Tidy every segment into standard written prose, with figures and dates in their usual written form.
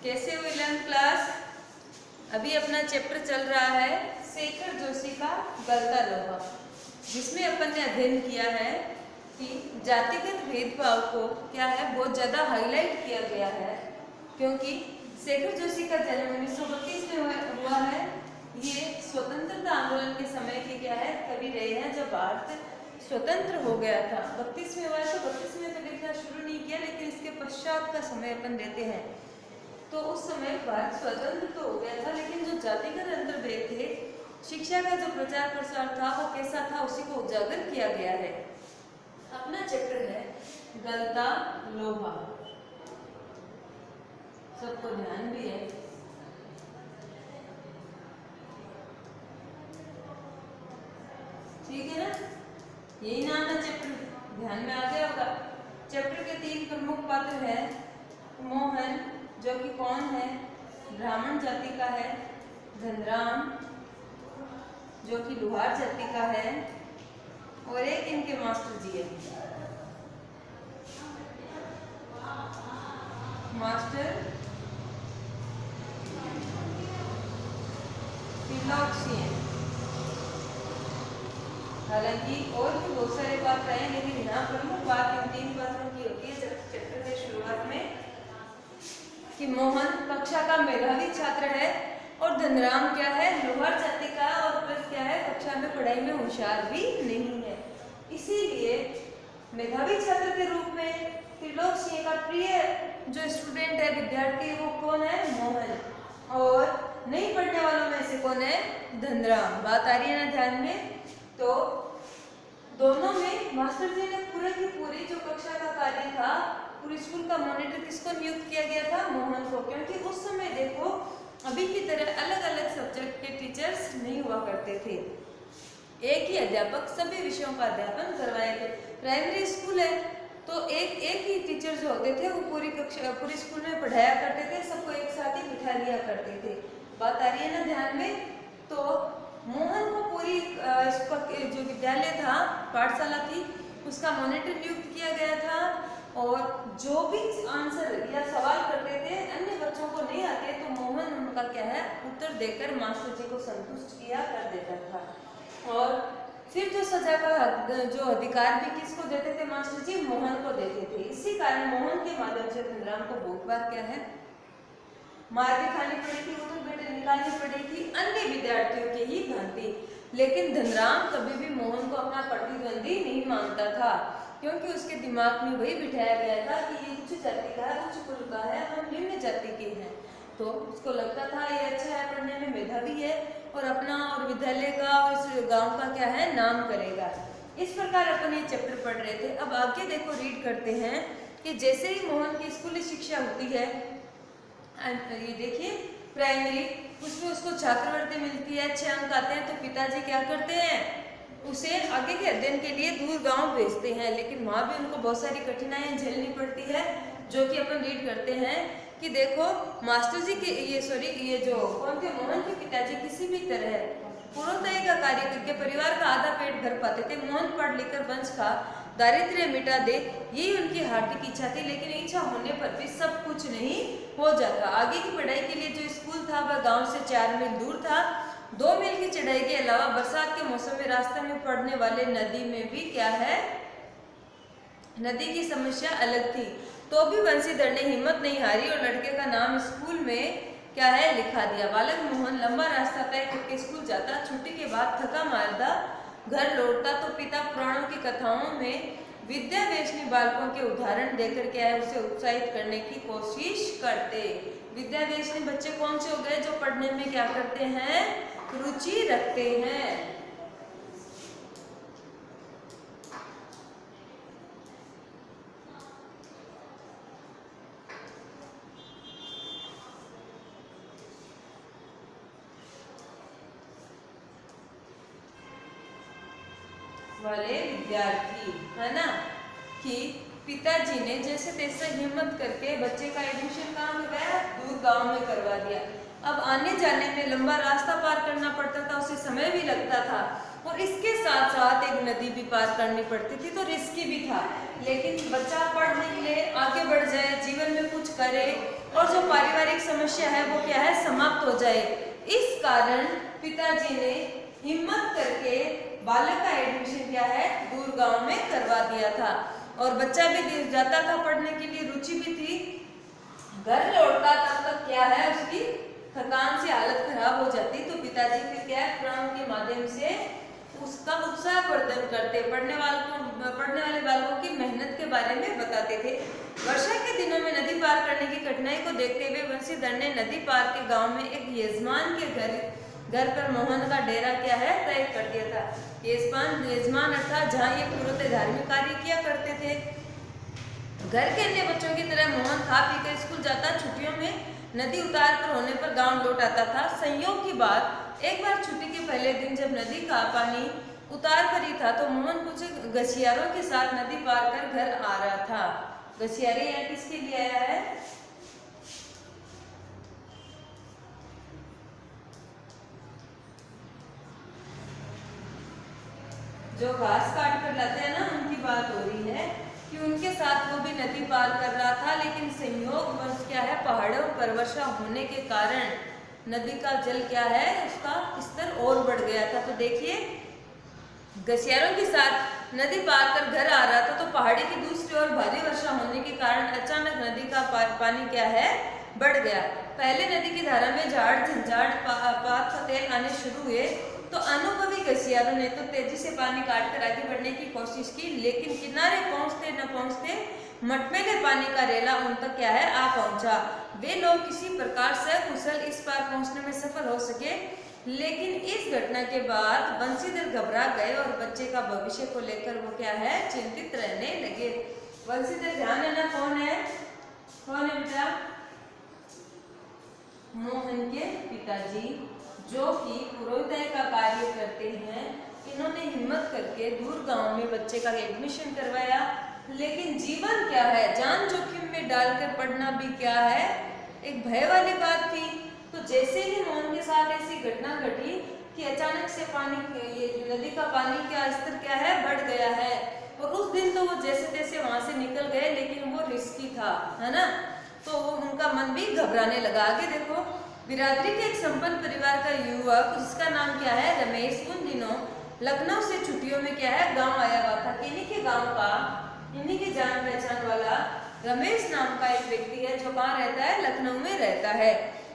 कैसे हो 11th class? अभी अपना चैप्टर चल रहा है शेखर जोशी का गलता लोहा, जिसमें अपन ने अध्ययन किया है कि जातिगत भेदभाव को क्या है बहुत ज़्यादा हाईलाइट किया गया है, क्योंकि शेखर जोशी का जन्म 1932 में हुआ है। ये स्वतंत्रता आंदोलन के समय के क्या है कवि रहे हैं, जब भारत स्वतंत्र हो गया था। 32 में हुआ है, तो 32 में तो लिखना शुरू नहीं किया, लेकिन इसके पश्चात का समय अपन लेते हैं। तो उस समय भारत स्वतंत्र तो हो गया था, लेकिन जो जातिगत अंतर्भेद थे, शिक्षा का जो प्रचार प्रसार था वो कैसा था, उसी को उजागर किया गया है। अपना चैप्टर है गलता लोहा, सबको ध्यान भी है। ठीक है ना, यही नाम है चैप्टर, ध्यान में आ गया होगा। चैप्टर के 3 प्रमुख पात्र हैं। मोहन, जो कि कौन है, ब्राह्मण जाति का है। धनराम, जो कि लुहार जाति का है, और एक इनके मास्टर जी है, मास्टर त्रिलोकसिंह। हालांकि और भी बहुत सारे पात्र हैं, लेकिन यहाँ प्रमुख बात इन 3 पात्रों की होती है चैप्टर के शुरुआत में, कि मोहन कक्षा का मेधावी छात्र है और धनराम क्या है, लोहार जाति का, और प्लस क्या है, कक्षा में पढ़ाई में होशियार भी नहीं है। इसीलिए मेधावी छात्र के रूप में त्रिलोकसिंह का प्रिय जो स्टूडेंट है, विद्यार्थी, वो कौन है, मोहन, और नहीं पढ़ने वालों में से कौन है, धनराम। बात आ रही है ना ध्यान में? तो दोनों में मास्टर जी ने पूरे की पूरी जो कक्षा का कार्य था, पूरी स्कूल का मॉनिटर किसको नियुक्त किया गया था, मोहन को, क्योंकि उस समय देखो अभी की तरह अलग अलग सब्जेक्ट के टीचर्स नहीं हुआ करते थे, एक ही अध्यापक सभी विषयों का अध्यापन करवाए थे। प्राइमरी स्कूल है तो एक ही टीचर जो होते थे वो पूरी कक्षा पूरी स्कूल में पढ़ाया करते थे, सबको एक साथ ही बिठा लिया करते थे। बात आ रही है ना ध्यान में? तो मोहन को पूरी जो विद्यालय था, पाठशाला थी, उसका मॉनिटर नियुक्त किया गया था, और जो भी आंसर या सवाल करते थे अन्य बच्चों को नहीं आते, तो मोहन उनका क्या है उत्तर देकर मास्टर जी को संतुष्ट किया कर देता था। और फिर जो सजा का जो अधिकार भी किसको देते थे मास्टर जी, मोहन को देते थे। इसी कारण मोहन के माध्यम से धनराम को बहुत बार क्या है मार भी खानी पड़ी थी, उत्तर बेटे निकालनी पड़ी थी अन्य विद्यार्थियों की ही भांति। लेकिन धनराम कभी भी मोहन को अपना प्रतिद्वंदी नहीं मानता था, क्योंकि उसके दिमाग में वही बिठाया गया था कि ये उच्च जाति का है, उच्च कुल का है, हम निम्न जाति के हैं। तो उसको लगता था ये अच्छा है, पढ़ने में मेधावी है, और अपना और विद्यालय का और इस गांव का क्या है नाम करेगा। इस प्रकार अपन ये चैप्टर पढ़ रहे थे। अब आगे देखो, रीड करते हैं कि जैसे ही मोहन की स्कूली शिक्षा होती है, ये देखिए प्राइमरी, उसमें उसको छात्रवृत्ति मिलती है, 6 अंक आते हैं, तो पिताजी क्या करते हैं, उसे आगे के अध्ययन के लिए दूर गांव भेजते हैं। लेकिन वहाँ भी उनको बहुत सारी कठिनाइयाँ झेलनी पड़ती है, जो कि अपन रीड करते हैं कि देखो मास्टर जी के ये जो कौन थे, मोहन के पिताजी किसी भी तरह पूर्णोदय का कार्य करके परिवार का आधा पेट भर पाते थे। मोहन पढ़ लिखकर वंश का दारिद्र्य मिटा दे, यही उनकी हार्दिक इच्छा थी, लेकिन इच्छा होने पर भी सब कुछ नहीं हो जाता। आगे की पढ़ाई के लिए जो स्कूल था वह गांव से 4 मील दूर था। 2 मील की चढ़ाई के अलावा बरसात के मौसम में रास्ते में पड़ने वाले नदी में भी क्या है, नदी की समस्या अलग थी। तो भी बंसीधर ने हिम्मत नहीं हारी और लड़के का नाम स्कूल में क्या है लिखा दिया। बालक मोहन लंबा रास्ता तय करके स्कूल जाता, छुट्टी के बाद थका मारदा घर लौटता, तो पिता पुराणों की कथाओं में विद्या वेशनी बालकों के उदाहरण देकर क्या है उसे उत्साहित करने की कोशिश करते। विद्या वेशनी बच्चे कौन से हो गए, जो पढ़ने में क्या करते हैं, रुचि रखते हैं। वाले विद्यार्थी है ना, कि पिताजी ने जैसे तैसे हिम्मत करके बच्चे का एडमिशन कहाँ में गया, दूर गांव में करवा दिया। अब आने जाने में लंबा रास्ता पार करना पड़ता था, उसे समय भी लगता था, और इसके साथ साथ एक नदी भी पार करनी पड़ती थी, तो रिस्की भी था। लेकिन बच्चा पढ़ने के लिए आगे बढ़ जाए, जीवन में कुछ करे और जो पारिवारिक समस्या है वो क्या है, समाप्त हो जाए। इस कारण पिताजी ने हिम्मत करके बालक का एडमिशन क्या है, दूर गांव में करवा दिया था। और बच्चा भी जाता था पढ़ने के लिए, रुचि भी थी। घर लौटता तब तक क्या है, उसकी थकान से हालत खराब हो जाती, तो पिताजी फिर क्या है, पुराण के माध्यम से उसका उत्साहवर्धन करते, पढ़ने वाले बालकों की मेहनत के बारे में बताते थे। वर्षा के दिनों में नदी पार करने की कठिनाई को देखते हुए बंसीधर ने नदी पार के गांव में एक यजमान के घर पर मोहन का डेरा क्या है, तय कर दिया था। यजमान अर्थात जहाँ ये पूर्णतः धार्मिक कार्य किया करते थे। घर के अन्य बच्चों की तरह मोहन खा पी कर स्कूल जाता, छुट्टियों में नदी उतार पर होने पर गांव लौट आता था। संयोग की बात, एक बार छुट्टी के पहले दिन जब नदी का पानी उतार पर ही था तो मोहन कुछ गछियारों के साथ नदी पार कर घर आ रहा था। गछियारे यहाँ किसके लिए आया है, जो घास काट कर लाते हैं ना, उनकी बात हो रही है कि उनके साथ वो भी नदी पार कर रहा था। लेकिन संयोगवश क्या है, पहाड़ों पर वर्षा होने के कारण नदी का जल क्या है, उसका स्तर और बढ़ गया था। तो देखिए, गछियारों के साथ नदी पार कर घर आ रहा था, तो पहाड़ी की दूसरी ओर भारी वर्षा होने के कारण अचानक नदी का पानी क्या है, बढ़ गया। पहले नदी की धारा में झाड़ झंझाड़ पात फतेल आने शुरू हुए, तो अनुभवी गछियारों ने तो तेजी से पानी काटकर आगे बढ़ने की कोशिश की, लेकिन किनारे पहुंचते न पहुंचते मटमैले पानी का रेला उन तक क्या है, आ पहुंचा। वे लोग किसी प्रकार से कुशल इस पार पहुंचने में सफल हो सके। लेकिन इस घटना के बाद बंसीधर घबरा गए और बच्चे का भविष्य को लेकर वो क्या है, चिंतित रहने लगे। बंसीधर ध्यान है ना, कौन है बेटा, मोहन के पिताजी, जो कि पुरोहिताई का कार्य करते हैं। इन्होंने हिम्मत करके दूर गांव में बच्चे का एडमिशन करवाया। लेकिन जीवन क्या है, जान जोखिम में डालकर पढ़ना भी क्या है, एक भय वाली बात थी। तो जैसे ही मोहन के साथ ऐसी घटना घटी कि अचानक से ये नदी का पानी का स्तर क्या है, बढ़ गया है, और उस दिन तो वो जैसे तैसे वहां से निकल गए, लेकिन वो रिस्की था, है ना, तो उनका मन भी घबराने लगा। आगे देखो, बिरादरी के एक संपन्न परिवार का युवक जिसका नाम क्या है, रमेश, उन दिनों लखनऊ से छुट्टियों में क्या है, गांव आया हुआ था। इन्हीं के गांव का, इन्हीं के जान पहचान वाला रमेश नाम का एक व्यक्ति है, जो कहाँ रहता है, लखनऊ में रहता है।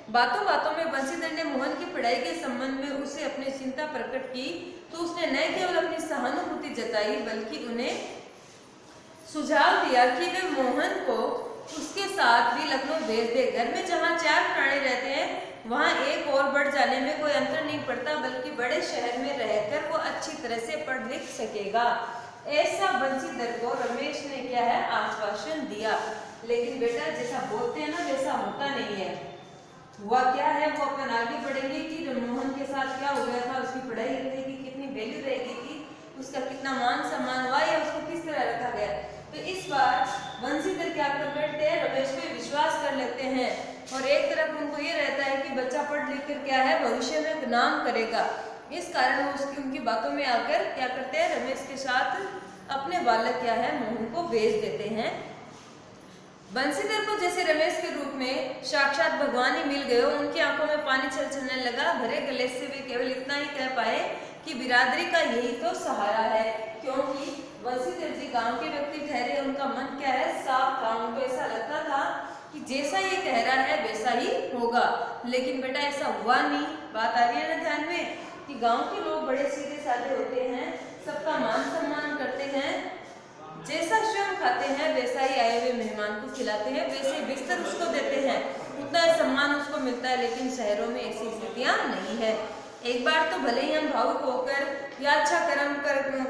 बातों बातों में बंसीधर ने मोहन की पढ़ाई के संबंध में उसे अपनी चिंता प्रकट की, तो उसने न केवल अपनी सहानुभूति जताई, बल्कि उन्हें सुझाव दिया कि वे मोहन को उसके साथ भी लखनऊ भेज दे। घर में जहाँ 4 प्राणी रहते हैं, वहाँ एक और बढ़ जाने में कोई अंतर नहीं पड़ता, बल्कि बड़े शहर में रहकर वो अच्छी तरह से पढ़ लिख सकेगा। ऐसा बंसीधर को रमेश ने क्या है, आश्वासन दिया। लेकिन बेटा, जैसा बोलते हैं ना, वैसा होता नहीं है। हुआ क्या है, वो अपन आगे बढ़ेंगे कि मोहन के साथ क्या हो गया था, उसकी पढ़ाई रहेगी, कितनी वैल्यू रहेगी थी, उसका कितना मान सम्मान हुआ, या उसको किस तरह रखा गया। तो इस बार बंसीधर क्या कर बैठते हैं, रमेश पे विश्वास कर लेते हैं, और एक तरफ उनको ये रहता है कि बच्चा पढ़ लिख कर क्या है, भविष्य में नाम करेगा। इस कारण वो उनकी बातों में आकर क्या करते हैं, रमेश के साथ अपने बालक क्या है, मोहन को भेज देते हैं। बंसीधर को जैसे रमेश के रूप में साक्षात भगवान ही मिल गए, उनकी आंखों में पानी छलछलने लगा। भरे गले से वे केवल इतना ही कह पाए कि बिरादरी का यही तो सहारा है, क्योंकि बंसीधर जी गांव के व्यक्ति ठहरे, उनका मन क्या है, साफ था। उनको ऐसा लगता था कि जैसा ये कह रहा है वैसा ही होगा। लेकिन बेटा, ऐसा हुआ नहीं। बात आ रही है ना ध्यान में, कि गांव के लोग बड़े सीधे साधे होते हैं, सबका मान सम्मान करते हैं, जैसा स्वयं खाते हैं वैसा ही आए हुए मेहमान को खिलाते हैं, वैसे बिस्तर उसको देते हैं, उतना सम्मान उसको मिलता है। लेकिन शहरों में ऐसी स्थितियां नहीं है। एक बार तो भले ही हम भावुक होकर या अच्छा कर्म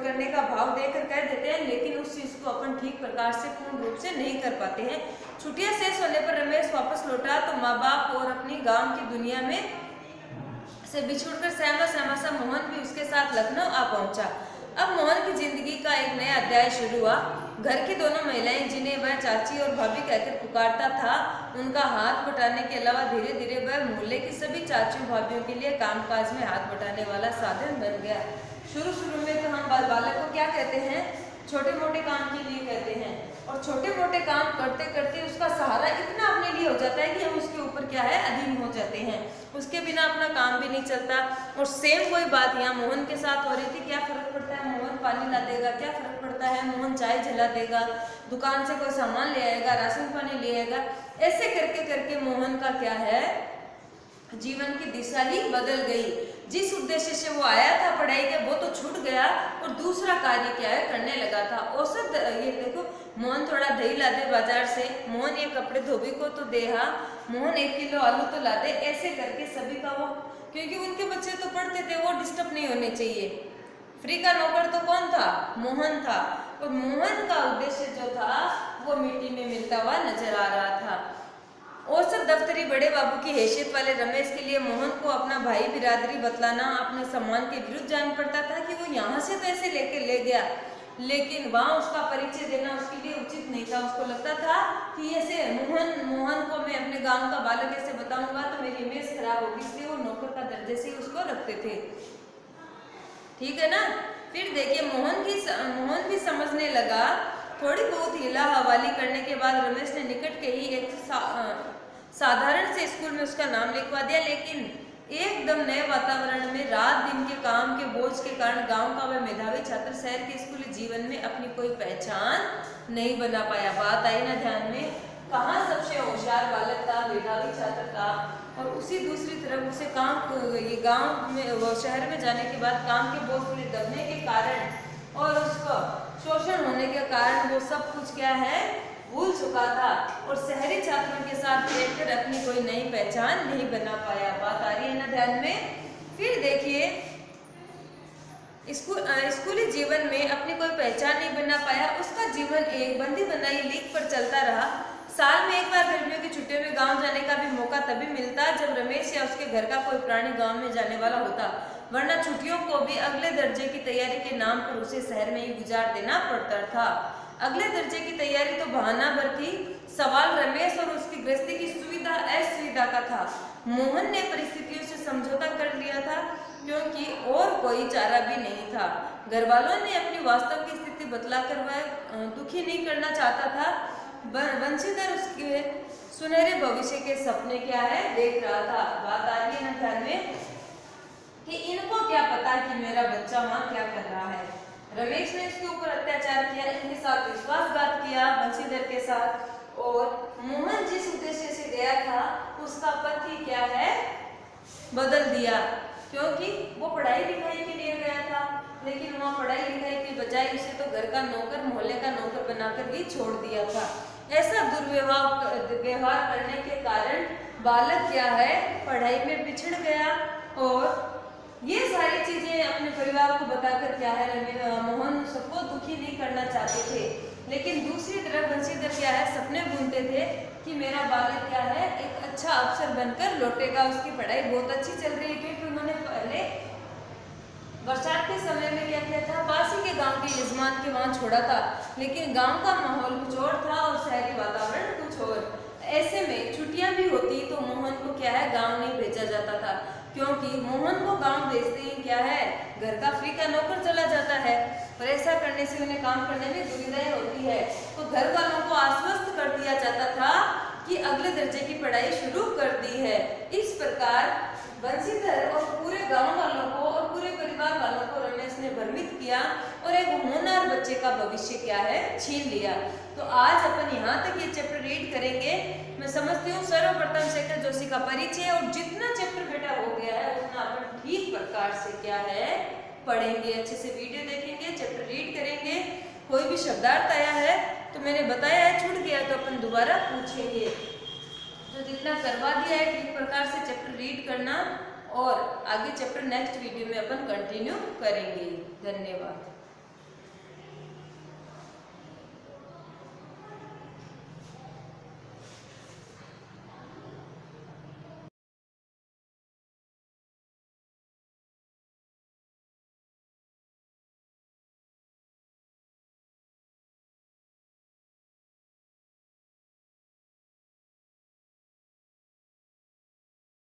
करने का भाव देकर कह देते हैं, लेकिन उस चीज को अपन ठीक प्रकार से पूर्ण रूप से नहीं कर पाते हैं। छुट्टियां शेष होने पर रमेश वापस लौटा, तो माँ बाप और अपनी गाँव की दुनिया में से बिछुड़कर सहमा सहमा सा मोहन भी उसके साथ लखनऊ आ पहुंचा। अब मोहन की जिंदगी का एक नया अध्याय शुरू हुआ। घर की दोनों महिलाएं जिन्हें वह चाची और भाभी कहकर पुकारता था, उनका हाथ बटाने के अलावा धीरे धीरे वह मोहल्ले की सभी चाचियों भाभीियों के लिए कामकाज में हाथ बटाने वाला साधन बन गया। शुरू में तो हम बालक को क्या कहते हैं, छोटे मोटे काम के लिए कहते हैं, और छोटे मोटे काम करते करते उसका सहारा इतना अपने लिए हो जाता है कि हम उसके ऊपर क्या है, अधीन हो जाते हैं। उसके बिना अपना काम भी नहीं चलता। और सेम वही बात यहाँ मोहन के साथ हो रही थी। क्या फर्क पड़ता है, मोहन पानी ला देगा, क्या फर्क पड़ता है, मोहन चाय जला देगा, दुकान से कोई सामान ले आएगा, राशन पानी ले आएगा। ऐसे करके करके मोहन का क्या है, जीवन की दिशा ही बदल गई। जिस उद्देश्य से वो आया था पढ़ाई के, वो तो छूट गया और दूसरा कार्य क्या है, करने लगा था। औसत ये देखो, मोहन थोड़ा दही ला दे बाजार से, मोहन ये कपड़े धोबी को तो दे, हाँ मोहन 1 किलो आलू तो ला दे। ऐसे करके सभी का वो, क्योंकि उनके बच्चे तो पढ़ते थे, वो डिस्टर्ब नहीं होने चाहिए। फ्री का नौकर तो कौन था, मोहन था। और मोहन का उद्देश्य जो था वो मिट्टी में मिलता हुआ नजर आ रहा था। औसत दफ्तरी बड़े बाबू की हैसियत वाले रमेश के लिए मोहन को अपना भाई बिरादरी बतलाना अपने सम्मान के विरुद्ध जान पड़ता था कि वो यहाँ से तो ऐसे लेके ले गया, लेकिन वहाँ उसका परिचय देना उसके लिए उचित नहीं था। उसको लगता था कि ऐसे मोहन को मैं अपने गांव का बालक ऐसे बताऊंगा तो मेरी इमेज खराब होगी, इसलिए वो नौकर का दर्जे से उसको रखते थे। ठीक है ना। फिर देखिए मोहन भी समझने लगा। थोड़ी बहुत हिला हवाली करने के बाद रमेश ने निकट के ही एक साधारण से स्कूल में उसका नाम लिखवा दिया, लेकिन एकदम नए वातावरण में रात दिन के काम के बोझ के कारण गांव का वह मेधावी छात्र शहर के स्कूली जीवन में अपनी कोई पहचान नहीं बना पाया। बात आई ना ध्यान में, कहाँ सबसे होशियार बालक था, मेधावी छात्र था, और उसी दूसरी तरफ उसे ये गांव में वो शहर में जाने के बाद काम के बोझ में दबने के कारण और उसको शोषण होने के कारण वो सब कुछ क्या है, भूल चुका था और शहरी छात्रों के साथ रहकर अपनी कोई नई पहचान नहीं बना पाया। बात आ रही है ना ध्यान में। फिर देखिए स्कूली जीवन में अपनी कोई पहचान नहीं बना पाया। उसका जीवन एक बंदी बनाई लीक पर चलता रहा। साल में एक बार गर्मियों की छुट्टियों में गांव जाने का भी मौका तभी मिलता जब रमेश या उसके घर का कोई प्राणी गांव में जाने वाला होता, वरना छुट्टियों को भी अगले दर्जे की तैयारी के नाम पर उसे शहर में ही गुजार देना पड़ता था। अगले दर्जे की तैयारी तो बहाना भर थी, सवाल रमेश और उसकी गृहस्थी की सुविधा असुविधा का था। मोहन ने परिस्थितियों से समझौता कर लिया था क्योंकि और कोई चारा भी नहीं था। घर वालों ने अपनी वास्तव की स्थिति बतलाकर वह दुखी नहीं करना चाहता था। वंशीधर उसके सुनहरे भविष्य के सपने क्या है देख रहा था। बात आ रही है ना ध्यान में कि इनको क्या पता कि मेरा बच्चा वहाँ क्या कर रहा है। रमेश ने इसके ऊपर अत्याचार किया, इनके साथ विश्वासघात किया वंशीधर के साथ, और मोहन जिस उद्देश्य से गया था उसका पथ ही क्या है बदल दिया, क्योंकि वो पढ़ाई लिखाई के लिए गया था, लेकिन वहाँ पढ़ाई लिखाई के बजाय उसे तो घर का नौकर, मोहल्ले का नौकर बनाकर ही छोड़ दिया था। ऐसा दुर्व्यवहार करने के कारण बालक क्या है पढ़ाई में पिछड़ गया, और ये सारी चीजें अपने परिवार को बताकर क्या है मोहन सबको दुखी नहीं करना चाहते थे, लेकिन दूसरी तरफ वंशीधर क्या है सपने बुनते थे कि मेरा बालक क्या है एक अच्छा अफसर बनकर लौटेगा। उसकी पढ़ाई बहुत अच्छी चल रही है क्योंकि उन्होंने पहले बरसात के समय में क्या किया था, पास ही के गांव के यजमान के वहां छोड़ा था, लेकिन गांव का माहौल कुछ और था और शहरी वातावरण कुछ और। ऐसे में छुट्टियां भी होती तो मोहन को क्या है गांव नहीं भेजा जाता था, क्योंकि मोहन को गांव भेजते ही क्या है घर का फ्री का नौकर चला जाता है, और ऐसा करने से उन्हें काम करने में दुविधाएं होती है। तो घर वालों को आश्वस्त कर दिया जाता था कि अगले दर्जे की पढ़ाई शुरू कर दी है। इस प्रकार वंशीधर और पूरे गांव वालों को और पूरे परिवार वालों को रमेश ने भ्रमित किया और एक होनहार बच्चे का भविष्य क्या है छीन लिया। तो आज अपन यहाँ तक ये चैप्टर रीड करेंगे। मैं समझती हूँ सर्वप्रथम शेखर जोशी का परिचय, और जितना चैप्टर बेटा हो गया है उतना अपन ठीक प्रकार से क्या है पढ़ेंगे, अच्छे से वीडियो देखेंगे, चैप्टर रीड करेंगे। कोई भी शब्दार्थ आया है तो मैंने बताया है, छूट गया तो अपन दोबारा पूछेंगे। तो जितना करवा दिया है ठीक प्रकार से चैप्टर रीड करना, और आगे चैप्टर नेक्स्ट वीडियो में अपन कंटिन्यू करेंगे। धन्यवाद।